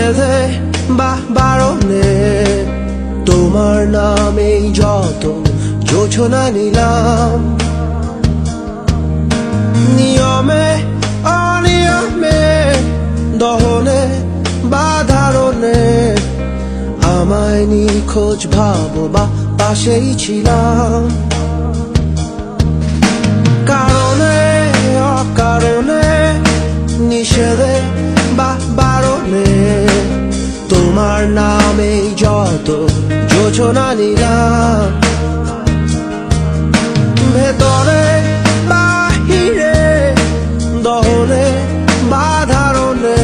নিষেধে বা বারণে তোমার নামেই যত যোজনা নিলাম, নিয়মে অনিয়মে দহনে বা ধারণে আমায় নিখোঁজ ভাবো বা পাশেই ছিলাম। কারণে অকারণে নিষেধে বা বারণে তোমার নামেই যত যোজনা নিলাম, ভেতরে বাহিরে দহনে বা ধারণে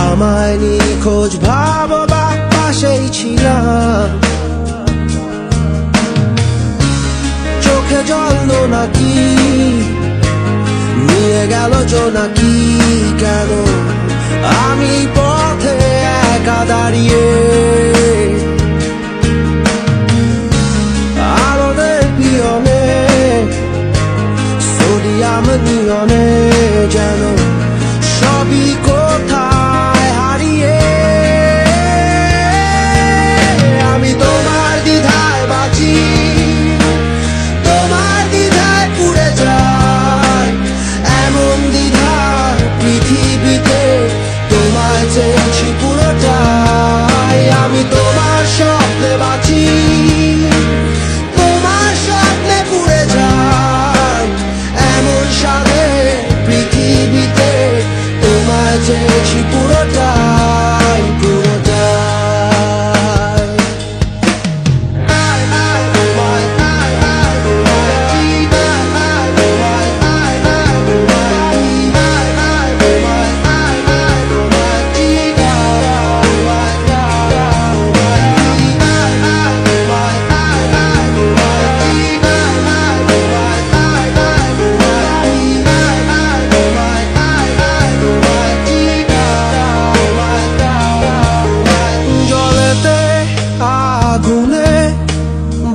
আমায় নিখোঁজ ভাবো বা পাশেই ছিলাম। চোখে জল নাকি নিয়ে গেল জোনাকি, কেন আমি পথে একা দাঁড়িয়ে আলোদের পিয়নে সোডিয়াম নিয়নে যেন সবই কোথায় হারিয়ে। আমি তোমার দ্বিধায় বাঁচি, তোমার দ্বিধায় পুড়ে যায়, এমন দ্বিধা পৃথিবীতে তোমায় চেয়েছি পুরোটাই। আমি তোমার স্বপ্নে বাঁচি, তোমার স্বপ্নে পুড়ে যায়, এমন সাথে পৃথিবীতে তোমায় চেয়েছি পুরোটাই পুরোটাই।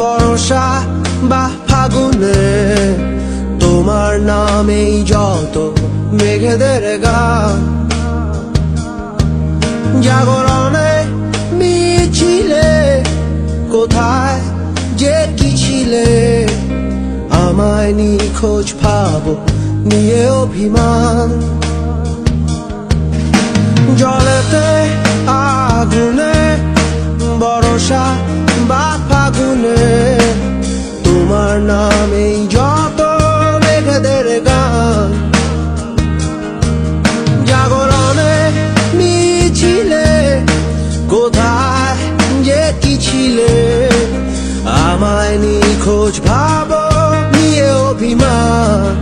বর্ষা বা ফাগুনে তোমার নামেই যত মেঘেদের গান, জাগরণে মিছিলে কোথায় যে কি ছিলে আমায় নিখোঁজ ভাবো নিয়ে অভিমান। জলেতে আগুনে বর্ষা বা ফাগুনে তোমার নামেই যত মেঘেদের গান, জাগরণে মিছিলে কোথায় যে কি ছিলে আমায় নিখোঁজ ভাবো নিয়ে অভিমান।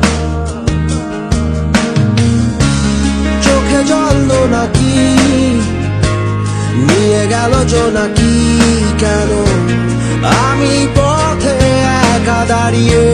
চোখে জল নাকি নিয়ে গেল জোনাকি, কেন আমি পথে একা দাঁড়িয়ে